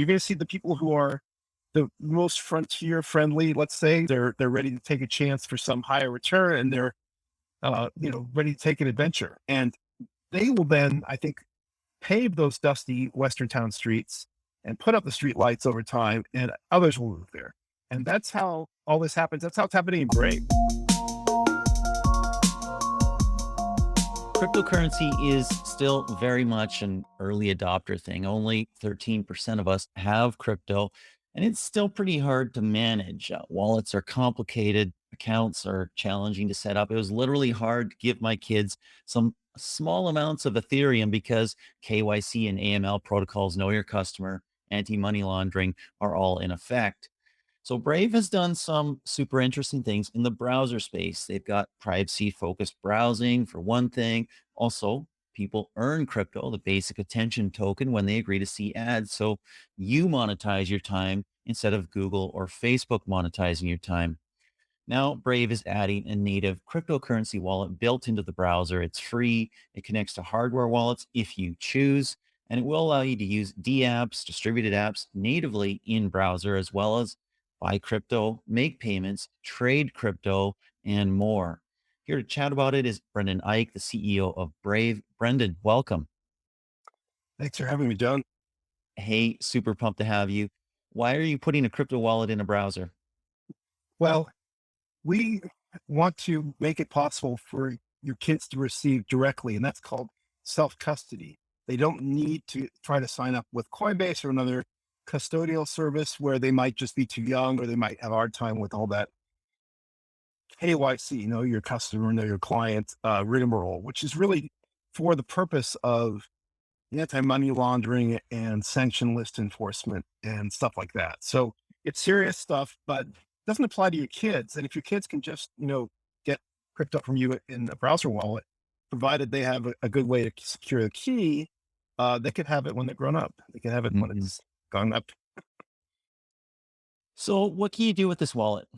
You're going to see the people who are the most frontier friendly, let's say, they're ready to take a chance for some higher return, and they're ready to take an adventure. And they will then, I think, pave those dusty Western town streets and put up the street lights over time, and others will move there. And that's how all this happens. That's how it's happening in Brave. Cryptocurrency is still very much an early adopter thing. Only 13% of us have crypto, and it's still pretty hard to manage. Wallets are complicated, accounts are challenging to set up. It was literally hard to give my kids some small amounts of Ethereum because KYC and AML protocols, know your customer, anti money laundering are all in effect. So Brave has done some super interesting things in the browser space. They've got privacy focused browsing for one thing. Also, people earn crypto, the basic attention token, when they agree to see ads. So you monetize your time instead of Google or Facebook monetizing your time. Now, Brave is adding a native cryptocurrency wallet built into the browser. It's free. It connects to hardware wallets if you choose, and it will allow you to use DApps, distributed apps, natively in browser, as well as buy crypto, make payments, trade crypto, and more. Here to chat about it is Brendan Eich, the CEO of Brave. Brendan, welcome. Thanks for having me, John. Hey, super pumped to have you. Why are you putting a crypto wallet in a browser? Well, we want to make it possible for your kids to receive directly, and that's called self custody. They don't need to try to sign up with Coinbase or another custodial service where they might just be too young or they might have a hard time with all that KYC, know your customer, know your client rigmarole, which is really for the purpose of anti-money laundering and sanction list enforcement and stuff like that. So it's serious stuff, but doesn't apply to your kids. And if your kids can just, get crypto from you in a browser wallet, provided they have a good way to secure the key, they could have it when they're grown up. They can have it when Mhm. it's gone up. So, what can you do with this wallet?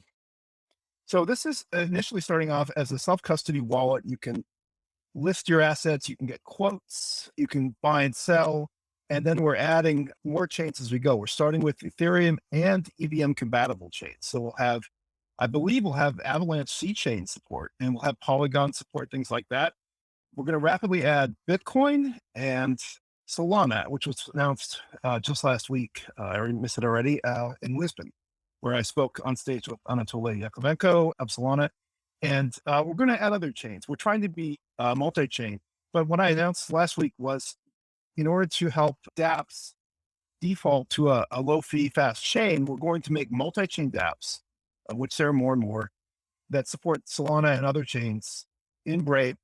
So this is initially starting off as a self-custody wallet. You can list your assets, you can get quotes, you can buy and sell. And then we're adding more chains as we go. We're starting with Ethereum and EVM compatible chains. So I believe we'll have Avalanche C chain support, and we'll have Polygon support, things like that. We're going to rapidly add Bitcoin and Solana, which was announced just last week. I already missed it already in Lisbon, where I spoke on stage with Anatoly Yakovenko of Solana. And we're going to add other chains. We're trying to be multi-chain. But what I announced last week was in order to help DApps default to a low fee, fast chain, we're going to make multi-chain DApps, which there are more and more, that support Solana and other chains in Brave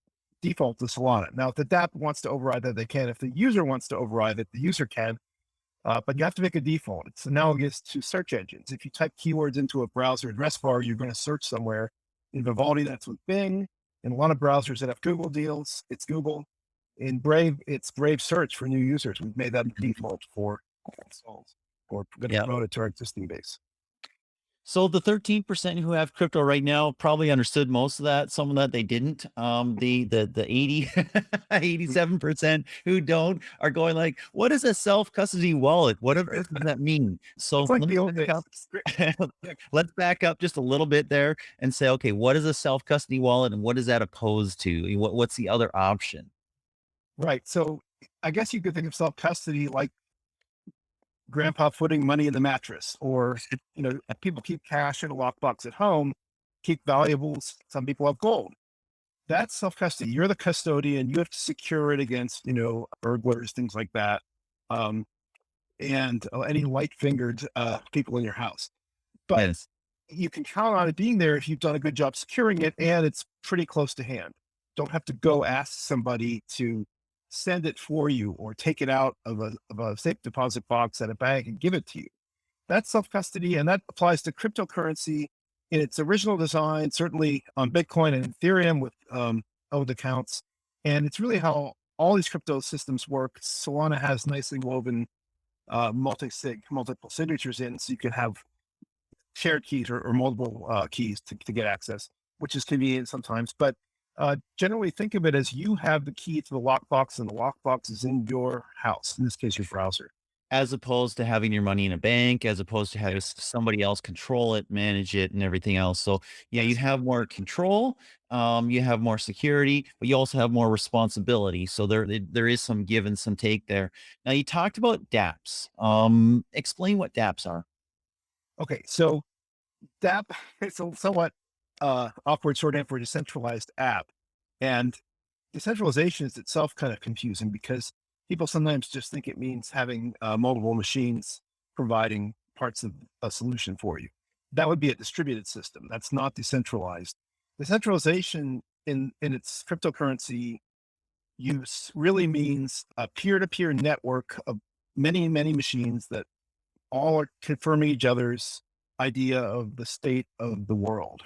default to Solana. Now, if the DApp wants to override that, they can. If the user wants to override it, the user can. But you have to make a default. It's analogous to search engines. If you type keywords into a browser address bar, you're going to search somewhere. In Vivaldi, that's with Bing. In a lot of browsers that have Google deals, it's Google. In Brave, it's Brave Search for new users. We've made that default for installs. We're going to Yeah. promote it to our existing base. So the 13% who have crypto right now probably understood most of that. Some of that they didn't. The 87% who don't are going like, what is a self-custody wallet? What on earth does that mean? It's So like let me the old back days. up. Yeah, Let's back up just a little bit there and say, okay, what is a self-custody wallet and what is that opposed to? What's the other option? right. So I guess you could think of self custody like grandpa putting money in the mattress, or people keep cash in a lockbox at home, keep valuables. Some people have gold. That's self custody. You're the custodian. You have to secure it against burglars, things like that, um, and any light fingered people in your house. But Yes. you can count on it being there if you've done a good job securing it, and it's pretty close to hand. Don't have to go ask somebody to send it for you or take it out of a safe deposit box at a bank and give it to you. That's self custody, and that applies to cryptocurrency in its original design, certainly on Bitcoin and Ethereum with owned accounts. And it's really how all these crypto systems work. Solana has nicely woven multi-sig, multiple signatures in, so you can have shared keys or multiple keys to get access, which is convenient sometimes. But generally, think of it as you have the key to the lockbox, and the lockbox is in your house. In this case, your browser. as opposed to having your money in a bank, as opposed to having somebody else control it, manage it, and everything else. So yeah, you Yes. have more control, you have more security, but you also have more responsibility. So there is some give and some take there. Now you talked about DApps. Explain what DApps are. Okay. So DApp is a somewhat awkward shorthand for decentralized app. And decentralization is itself kind of confusing because people sometimes just think it means having multiple machines providing parts of a solution for you. That would be a distributed system. That's not decentralized. Decentralization in its cryptocurrency use really means a peer-to-peer network of many, many machines that all are confirming each other's idea of the state of the world.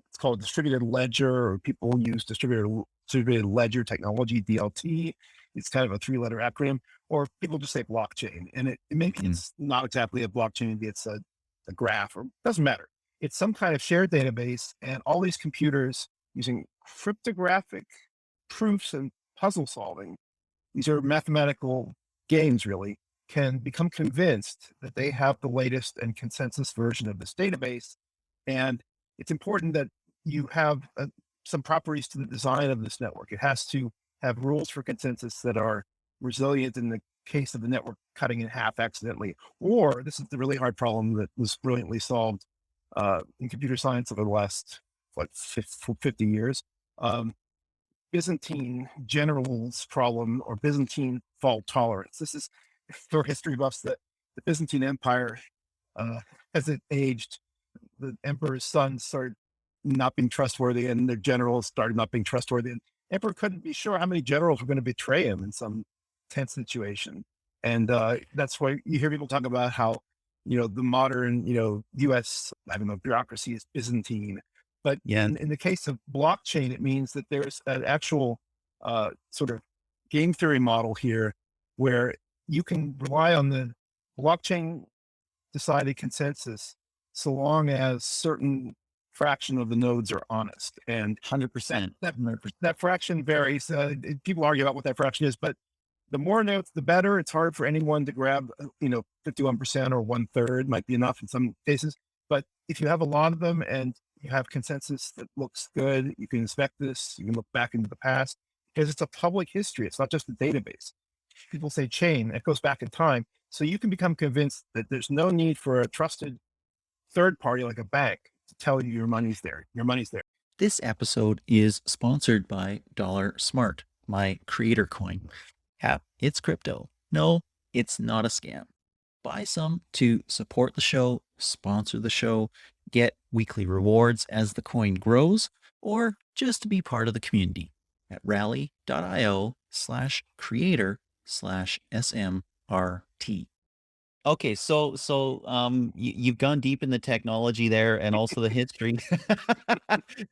It's called distributed ledger, or people use distributed ledger technology, DLT. It's kind of a three-letter acronym, or people just say blockchain. And maybe Mm, it's not exactly a blockchain, maybe it's a graph, or doesn't matter. It's some kind of shared database, and all these computers using cryptographic proofs and puzzle solving, these are mathematical games really, can become convinced that they have the latest and consensus version of this database. And it's important that you have some properties to the design of this network. It has to have rules for consensus that are resilient in the case of the network cutting in half accidentally. Or this is the really hard problem that was brilliantly solved in computer science over the last, what, 50 years. Um, Byzantine generals problem, or Byzantine fault tolerance. This is for history buffs that the Byzantine Empire, as it aged, the emperor's sons started not being trustworthy, and their generals started not being trustworthy. And emperor couldn't be sure how many generals were going to betray him in some tense situation. And that's why you hear people talk about how, the modern, U.S., I don't know, bureaucracy is Byzantine. But yeah, in the case of blockchain, it means that there's an actual sort of game theory model here where you can rely on the blockchain decided consensus so long as certain fraction of the nodes are honest. And hundred that percent, that 100%. that fraction varies. People argue about what that fraction is, but the more nodes, the better. It's hard for anyone to grab, 51% or one third might be enough in some cases. But if you have a lot of them and you have consensus that looks good, you can inspect this, you can look back into the past because it's a public history. It's not just a database. People say chain, it goes back in time. So you can become convinced that there's no need for a trusted third party like a bank to tell you your money's there. Your money's there. This episode is sponsored by Dollar Smart, my creator coin. Yeah, it's crypto. No, it's not a scam. Buy some to support the show, sponsor the show, get weekly rewards as the coin grows, or just to be part of the community at rally.io/creator/SMRT. Okay, you've gone deep in the technology there and also the history.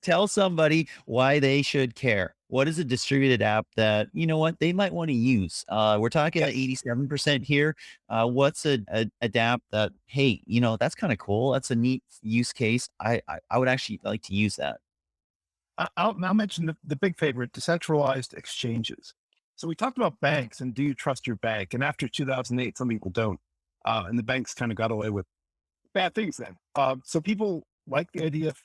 Tell somebody why they should care. What is a distributed app that, you know what, they might want to use? We're talking at Yes. 87% here. What's a app that, hey, that's kind of cool. That's a neat use case. I would actually like to use that. I'll mention the big favorite, decentralized exchanges. So we talked about banks and do you trust your bank? And after 2008, some people don't. And the banks kind of got away with bad things then. So people like the idea of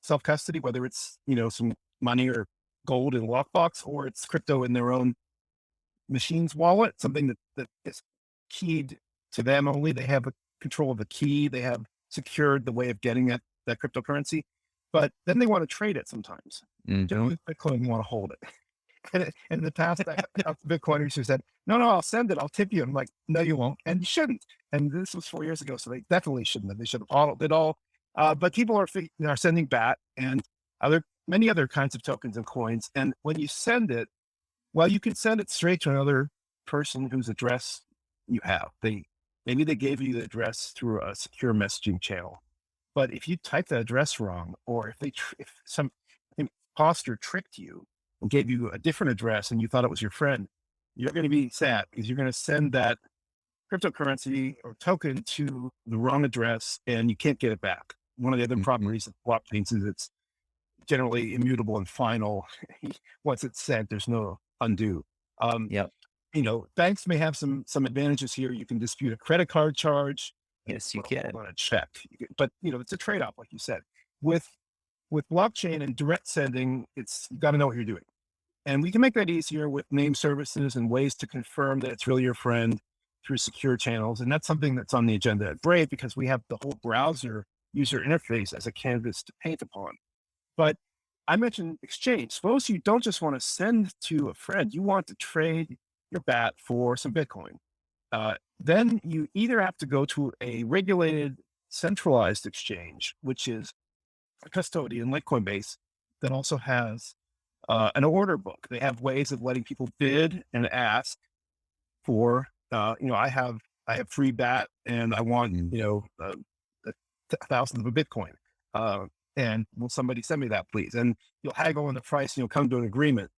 self custody, whether it's, some money or gold in a lockbox, or it's crypto in their own machine's wallet, something that is keyed to them only. They have a control of the key. They have secured the way of getting that cryptocurrency, but then they want to trade it sometimes. Just Hmm. with Bitcoin, you want to hold it. And in the past, I have Bitcoiners who said, "No, no, I'll send it. I'll tip you." I'm like, "No, you won't, and you shouldn't." And this was 4 years ago, so they definitely shouldn't have. They should have audited it all. But people are sending BAT and many other kinds of tokens and coins. And when you send it, well, you can send it straight to another person whose address you have. Maybe they gave you the address through a secure messaging channel. But if you type the address wrong, or if some imposter tricked you and gave you a different address and you thought it was your friend, you're going to be sad because you're going to send that cryptocurrency or token to the wrong address and you can't get it back. One of the other Hmm. properties of blockchains is it's generally immutable and final. Once it's sent, there's no undo. Um, Yep. Banks may have some advantages here. You can dispute a credit card charge and Yes, you put a hold can. on a check. But it's a trade-off, like you said. With with blockchain and direct sending, it's you got to know what you're doing. And we can make that easier with name services and ways to confirm that it's really your friend through secure channels. And that's something that's on the agenda at Brave because we have the whole browser user interface as a canvas to paint upon. But I mentioned exchange. Suppose you don't just want to send to a friend, you want to trade your BAT for some Bitcoin. Then you either have to go to a regulated centralized exchange, which is a custodian like Coinbase that also has an order book. They have ways of letting people bid and ask for, I have free BAT and I want, Mm. a thousand of a Bitcoin. Uh, and will somebody send me that, please? And you'll haggle on the price and you'll come to an agreement.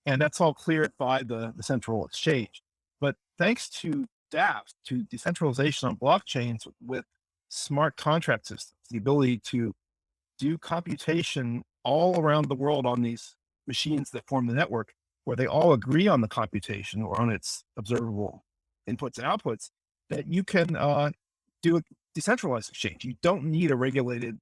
And that's all cleared by the central exchange. But thanks to DApps, to decentralization on blockchains with smart contract systems, the ability to do computation all around the world on these machines that form the network, where they all agree on the computation or on its observable inputs and outputs, that you can do a decentralized exchange. You don't need a regulated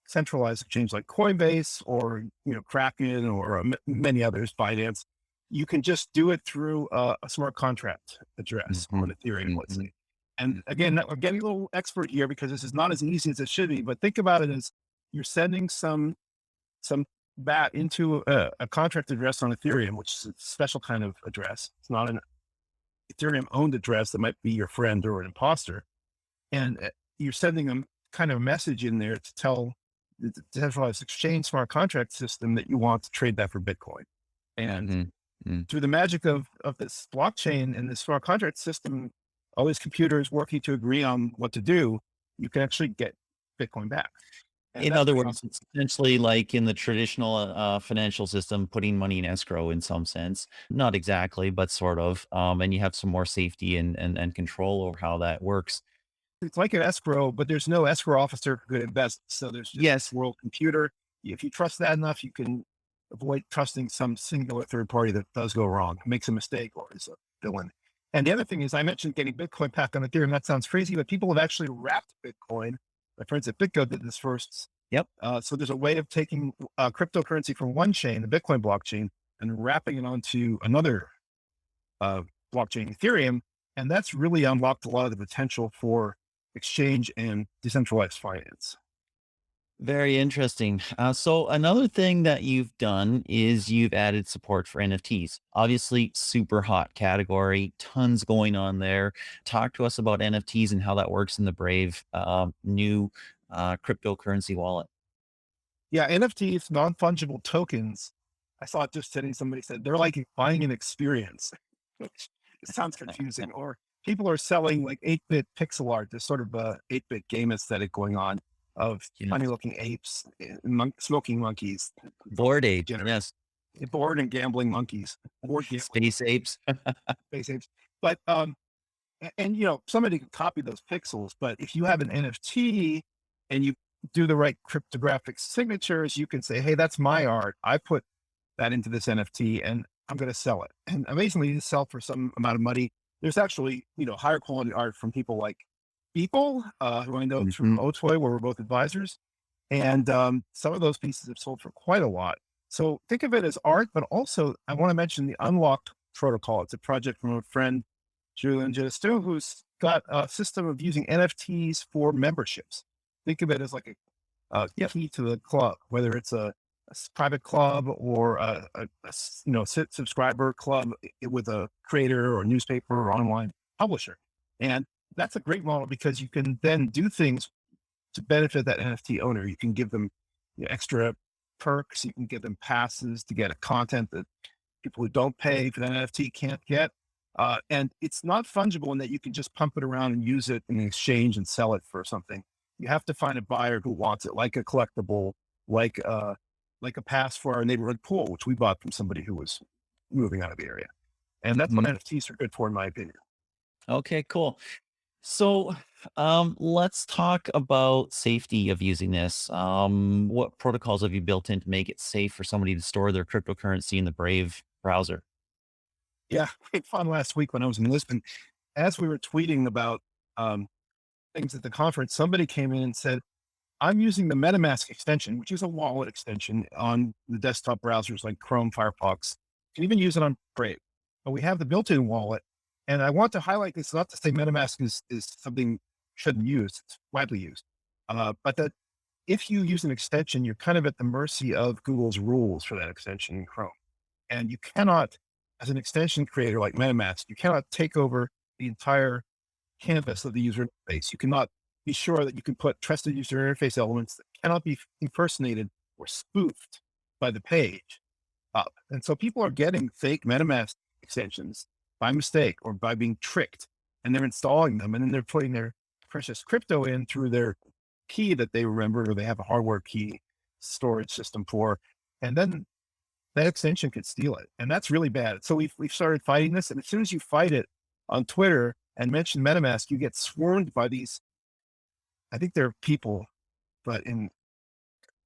centralized exchange like Coinbase or Kraken or many others, Binance. You can just do it through a smart contract address on Mhm. Ethereum, let's Mhm. say. And again, I'm getting a little expert here because this is not as easy as it should be. But think about it as you're sending some BAT into a contract address on Ethereum, which is a special kind of address. It's not an Ethereum owned address that might be your friend or an imposter. And you're sending them kind of a message in there to tell the decentralized exchange smart contract system that you want to trade that for Bitcoin. And Mhm. Mm. through the magic of this blockchain and this smart contract system, all these computers working to agree on what to do, you can actually get Bitcoin back. And In that's other pretty words, awesome. it's essentially like in the traditional financial system, putting money in escrow in some sense. Not exactly, but sort of. And you have some more safety and control over how that works. It's like an escrow, but there's no escrow officer who could invest. So there's just this Yes. world computer. If you trust that enough, you can avoid trusting some singular third party that does go wrong, makes a mistake, or is a villain. And the other thing is, I mentioned getting Bitcoin back on Ethereum. That sounds crazy, but people have actually wrapped Bitcoin. My friends at BitGo did this first. Yep. So there's a way of taking cryptocurrency from one chain, the Bitcoin blockchain, and wrapping it onto another blockchain, Ethereum. And that's really unlocked a lot of the potential for exchange and decentralized finance. Very interesting. So another thing that you've done is you've added support for NFTs. Obviously, super hot category, tons going on there. Talk to us about NFTs and how that works in the Brave new cryptocurrency wallet. Yeah, NFTs, non fungible tokens. I saw it just today. Somebody said they're like buying an experience, which it sounds confusing. Or people are selling like 8-bit pixel art. There's sort of a 8-bit game aesthetic going on of funny Yes. looking apes, smoking monkeys, Board apes. degenerate, Yes. bored and gambling monkeys, bored gambling Space apes. space apes. But and somebody can copy those pixels, but if you have an NFT and you do the right cryptographic signatures, you can say, hey, that's my art. I put that into this NFT and I'm going to sell it. And amazingly, you sell for some amount of money. There's actually, higher quality art from people like People, who I know through Mhm. Otoy, where we're both advisors. And some of those pieces have sold for quite a lot. So think of it as art, but also I want to mention the Unlocked protocol. It's a project from a friend, Julian Giusto, who's got a system of using NFTs for memberships. Think of it as like key to the club, whether it's a private club or subscriber club with a creator or newspaper or online publisher. And that's a great model because you can then do things to benefit that NFT owner. You can give them extra perks. You can give them passes to get a content that people who don't pay for that NFT can't get. And it's not fungible in that you can just pump it around and use it in an exchange and sell it for something. You have to find a buyer who wants it, like a collectible, like like a pass for our neighborhood pool, which we bought from somebody who was moving out of the area. And that's what Mhm. NFTs are good for, in my opinion. Okay, cool. So, let's talk about safety of using this. What protocols have you built in to make it safe for somebody to store their cryptocurrency in the Brave browser? Yeah, I had fun last week when I was in Lisbon. As we were tweeting about um, things at the conference, somebody came in and said, I'm using the MetaMask extension, which is a wallet extension on the desktop browsers like Chrome, Firefox. You can even use it on Brave. But we have the built-in wallet. And I want to highlight this not to say MetaMask is something you shouldn't use. It's widely used. But that if you use an extension, you're kind of at the mercy of Google's rules for that extension in Chrome. And you cannot, as an extension creator like MetaMask, you cannot take over the entire canvas of the user interface. You cannot be sure that you can put trusted user interface elements that cannot be impersonated or spoofed by the page up. And so people are getting fake MetaMask extensions by mistake or by being tricked, and they're installing them, and then they're putting their precious crypto in through their key that they remembered or they have a hardware key storage system for. And then that extension could steal it. And that's really bad. So we've started fighting this. And as soon as you fight it on Twitter and mention MetaMask, you get swarmed by these. I think they're people, but in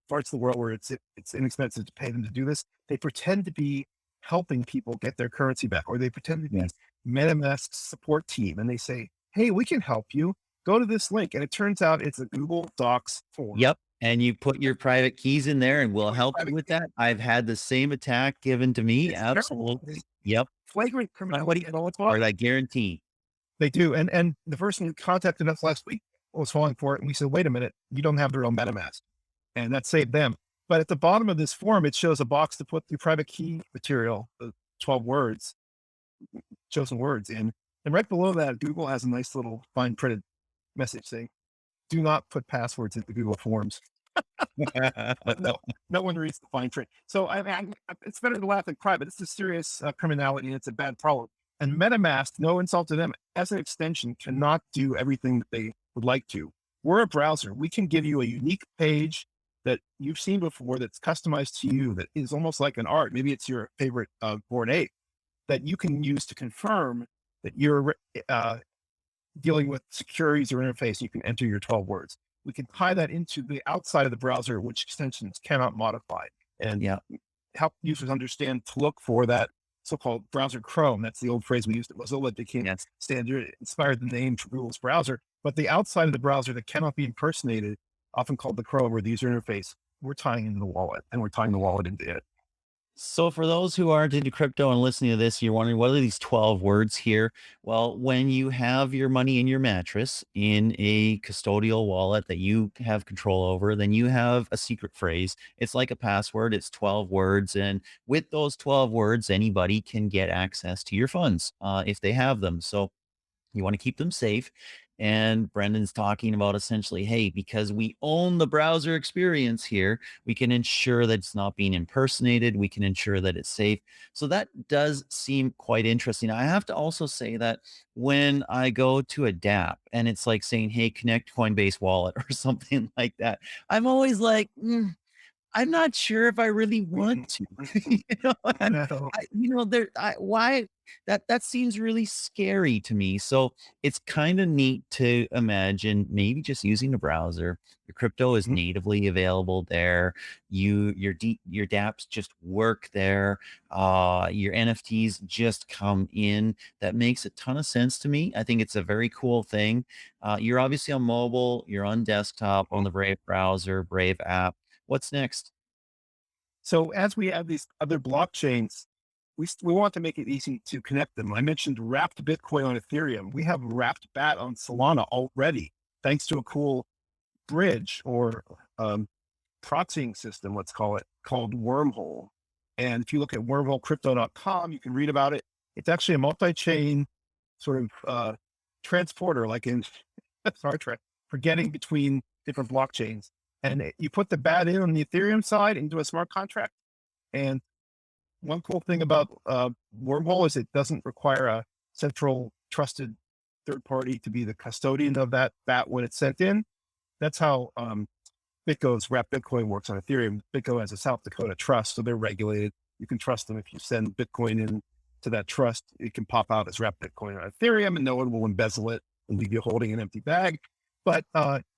parts of the world where it's inexpensive to pay them to do this, they pretend to be helping people get their currency back, or they pretend to be Yes. MetaMask support team, and they say, "Hey, we can help you. Go to this link," and it turns out it's a Google Docs form. Yep. And you put your private keys in there and we'll Or your help you private with key. that. I've had the same attack given to me. It's terrible. Absolutely. It's Yep. flagrant criminality at all its Or bottom. I guarantee. They do, and the person who contacted us last week was falling for it, and we said, "Wait a minute, you don't have their own MetaMask," and that saved them. But at the bottom of this form, it shows a box to put the private key material, the 12 words, chosen words in, and right below that, Google has a nice little fine printed message saying, "Do not put passwords into Google Forms." But no, no one reads the fine print. So it's better to laugh than cry, but it's a serious criminality and it's a bad problem. And MetaMask, no insult to them, as an extension, cannot do everything that they would like to. We're a browser. We can give you a unique page that you've seen before that's customized to you, that is almost like an art. Maybe it's your favorite board ape that you can use to confirm that you're dealing with secure user interface. You can enter your 12 words. We can tie that into the outside of the browser, which extensions cannot modify, and Yeah. help users understand to look for that so-called browser Chrome. That's the old phrase we used at Mozilla. It became Yes. standard, it inspired the name for Google's browser. But the outside of the browser that cannot be impersonated, often called the Chrome or the user interface, we're tying into the wallet, and we're tying the wallet into it. So for those who aren't into crypto and listening to this, you're wondering what are these 12 words here? Well, when you have your money in your mattress in a custodial wallet that you have control over, then you have a secret phrase. It's like a password. It's 12 words. And with those 12 words, anybody can get access to your funds if they have them. So you want to keep them safe. And Brendan's talking about essentially, hey, because we own the browser experience here, we can ensure that it's not being impersonated. We can ensure that it's safe. So that does seem quite interesting. I have to also say that when I go to a DApp and it's like saying, hey, connect Coinbase wallet or something like that, I'm always like, I'm not sure if I really want to. You know, and No. why that seems really scary to me. So it's kind of neat to imagine maybe just using a browser. Your crypto is Mhm. natively available there. Your dApps just work there. Your NFTs just come in. That makes a ton of sense to me. I think it's a very cool thing. You're obviously on mobile. You're on desktop on the Brave browser, Brave app. What's next? So as we add these other blockchains, we want to make it easy to connect them. I mentioned wrapped Bitcoin on Ethereum. We have wrapped BAT on Solana already, thanks to a cool bridge or proxying system, let's call it, called Wormhole. And if you look at wormholecrypto.com, you can read about it. It's actually a multi-chain sort of transporter, like in Star Trek, for getting between different blockchains. And you put the BAT in on the Ethereum side into a smart contract. And one cool thing about Wormhole is it doesn't require a central trusted third party to be the custodian of that BAT when it's sent in. That's how BitGo's wrapped Bitcoin works on Ethereum. BitGo has a South Dakota trust, so they're regulated. You can trust them. If you send Bitcoin in to that trust, it can pop out as wrapped Bitcoin on Ethereum, and no one will embezzle it and leave you holding an empty bag. But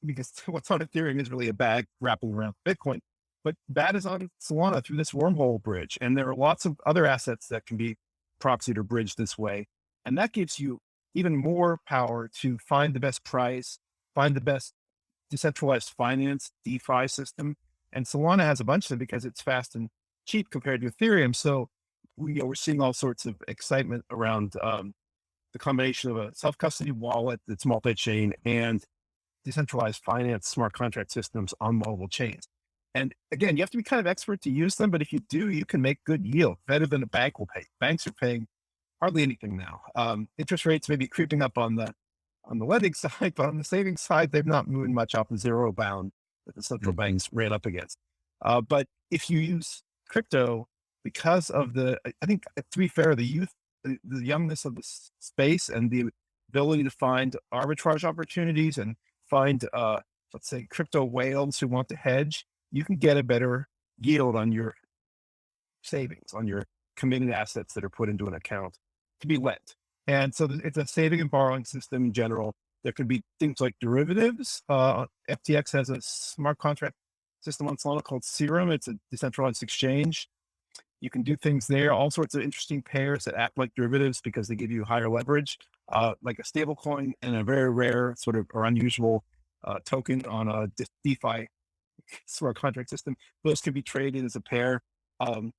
because what's on Ethereum is really a bag wrapping around Bitcoin. But that is on Solana through this Wormhole bridge, and there are lots of other assets that can be proxied or bridged this way. And that gives you even more power to find the best price, find the best decentralized finance DeFi system. And Solana has a bunch of them because it's fast and cheap compared to Ethereum. So we're seeing all sorts of excitement around the combination of a self-custody wallet that's multi-chain and decentralized finance smart contract systems on multiple chains. And again, you have to be kind of expert to use them, but if you do, you can make good yield, better than a bank will pay. Banks are paying hardly anything now. Interest rates may be creeping up on the lending side, but on the savings side, they've not moved much off the zero bound that the central Mhm. banks ran up against. But if you use crypto, because of I think to be fair, the youngness of the space and the ability to find arbitrage opportunities and find, let's say, crypto whales who want to hedge, you can get a better yield on your savings, on your committed assets that are put into an account to be lent. And so it's a saving and borrowing system in general. There could be things like derivatives. FTX has a smart contract system on Solana called Serum. It's a decentralized exchange. You can do things there, all sorts of interesting pairs that act like derivatives because they give you higher leverage, like a stable coin and a very rare sort of or unusual token on a DeFi smart contract system. Those can be traded as a pair. Um,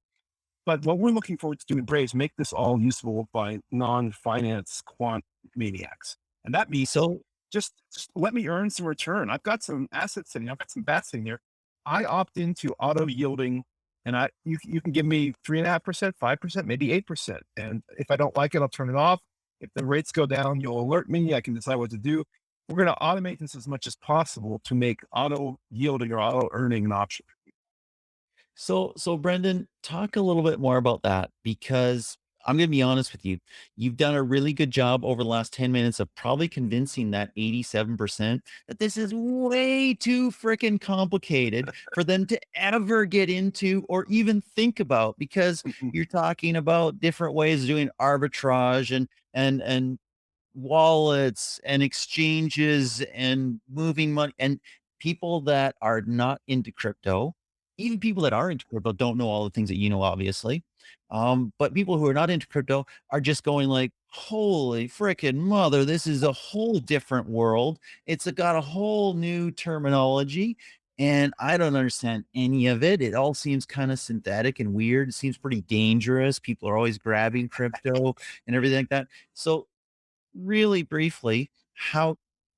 but what we're looking forward to doing Brave is make this all usable by non-finance quant maniacs. And that means So just let me earn some return. I've got some assets sitting, I've got some bats sitting there. I opt into auto yielding and you can give me 3.5%, 5%, maybe 8%. And if I don't like it, I'll turn it off. If the rates go down, you'll alert me. I can decide what to do. We're going to automate this as much as possible to make auto yielding or auto earning an option. So Brendan, talk a little bit more about that because I'm going to be honest with you. You've done a really good job over the last 10 minutes of probably convincing that 87% that this is way too freaking complicated for them to ever get into or even think about because you're talking about different ways of doing arbitrage and wallets and exchanges and moving money and people that are not into crypto, even people that are into crypto don't know all the things that you know, obviously. But people who are not into crypto are just going like, holy freaking mother, this is a whole different world. Got a whole new terminology. And I don't understand any of it. It all seems kind of synthetic and weird. It seems pretty dangerous. People are always grabbing crypto and everything like that. So really briefly, how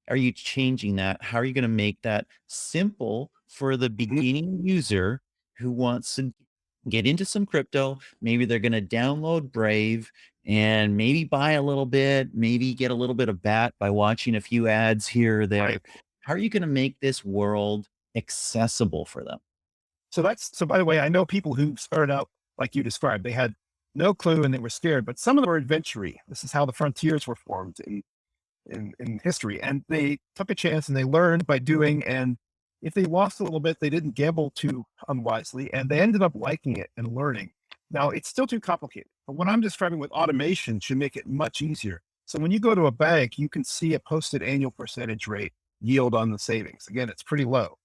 are you changing that? How are you going to make that simple for the beginning user who wants to get into some crypto? Maybe they're going to download Brave and maybe buy a little bit, maybe get a little bit of BAT by watching a few ads here or Right. there. How are you going to make this world accessible for them? So by the way, I know people who started out like you described. They had no clue and they were scared, but some of them were adventury. This is how the frontiers were formed in history. And they took a chance and they learned by doing. And if they lost a little bit, they didn't gamble too unwisely and they ended up liking it and learning. Now it's still too complicated, but what I'm describing with automation should make it much easier. So when you go to a bank, you can see a posted annual percentage rate yield on the savings. Again, it's pretty low.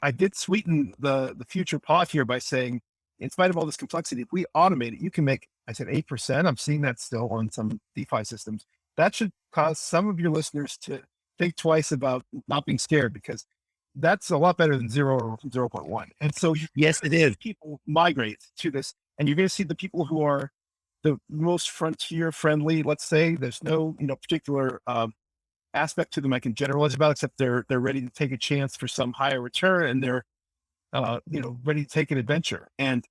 I did sweeten the future pot here by saying, in spite of all this complexity, if we automate it, you can make, I said 8%. I'm seeing that still on some DeFi systems. That should cause some of your listeners to think twice about not being scared because that's a lot better than 0 or 0.1. And so you're Yes, going it to is. see people migrate to this, and you're going to see the people who are the most frontier friendly, let's say. There's no, particular aspect to them I can generalize about, except they're ready to take a chance for some higher return and they're ready to take an adventure. And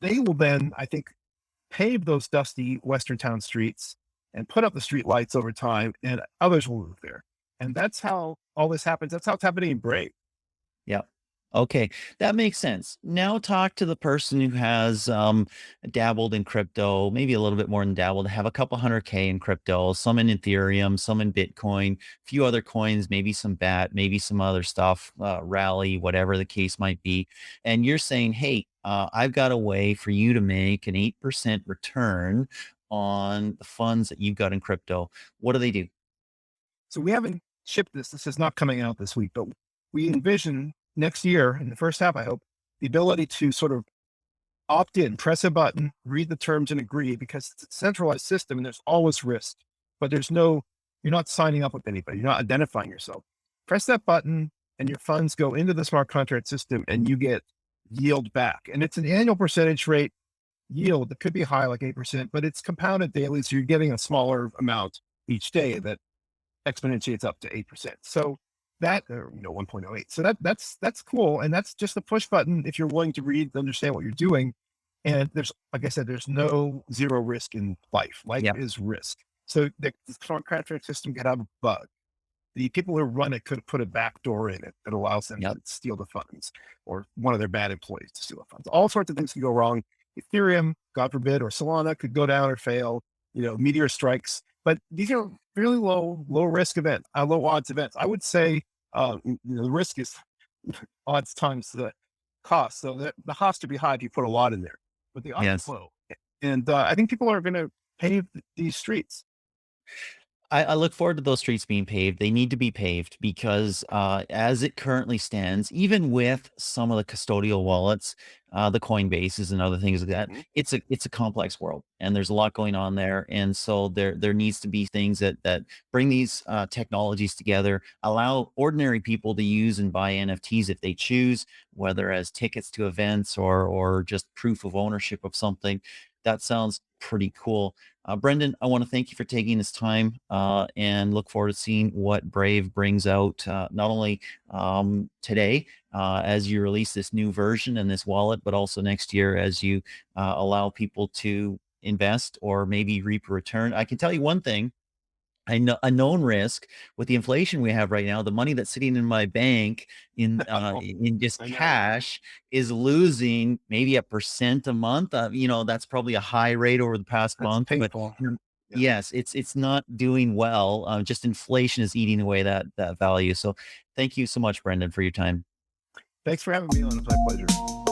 they will then, I think, pave those dusty Western town streets and put up the street lights over time, and others will move there. And that's how all this happens. That's how it's happening in Brave. Yeah. Okay, that makes sense. Now talk to the person who has dabbled in crypto, maybe a little bit more than dabbled, have a couple hundred K in crypto, some in Ethereum, some in Bitcoin, a few other coins, maybe some BAT, maybe some other stuff, Rally, whatever the case might be. And you're saying, hey, I've got a way for you to make an 8% return on the funds that you've got in crypto. What do they do? So we haven't shipped this. This is not coming out this week, but we envision next year in the first half, I hope, the ability to sort of opt in, press a button, read the terms and agree, because it's a centralized system and there's always risk, but you're not signing up with anybody. You're not identifying yourself. Press that button and your funds go into the smart contract system and you get yield back. And it's an annual percentage rate yield that could be high, like 8%, but it's compounded daily. So you're getting a smaller amount each day that exponentiates up to 8%. So that, 1.08. So that's cool. And that's just a push button if you're willing to read, understand what you're doing. And there's, like I said, there's no zero risk in life. Life Yep. is risk. So the smart contract system could have a bug. The people who run it could put a backdoor in it that allows them to Yep. steal the funds, or one of their bad employees to steal the funds. All sorts of things can go wrong. Ethereum, God forbid, or Solana could go down or fail. Meteor strikes, but these are really low risk events, low odds events. I would say the risk is odds times the cost. So the cost to be high if you put a lot in there, but the odds Yes. are low. And I think people are going to pave these streets. I look forward to those streets being paved. They need to be paved because, as it currently stands, even with some of the custodial wallets, the Coinbases and other things like that, Mhm. it's a complex world, and there's a lot going on there. And so there needs to be things that bring these technologies together, allow ordinary people to use and buy NFTs if they choose, whether as tickets to events or just proof of ownership of something. That sounds pretty cool. Brendan, I want to thank you for taking this time and look forward to seeing what Brave brings out, not only today as you release this new version and this wallet, but also next year as you allow people to invest or maybe reap a return. I can tell you one thing. I know a known risk with the inflation we have right now, the money that's sitting in my bank in just I know. cash is losing maybe a percent a month. That's probably a high rate over the past That's month, but painful. Yeah. yes, it's not doing well. Just inflation is eating away that value. So, thank you so much, Brendan, for your time. Thanks for having me on. It's my pleasure.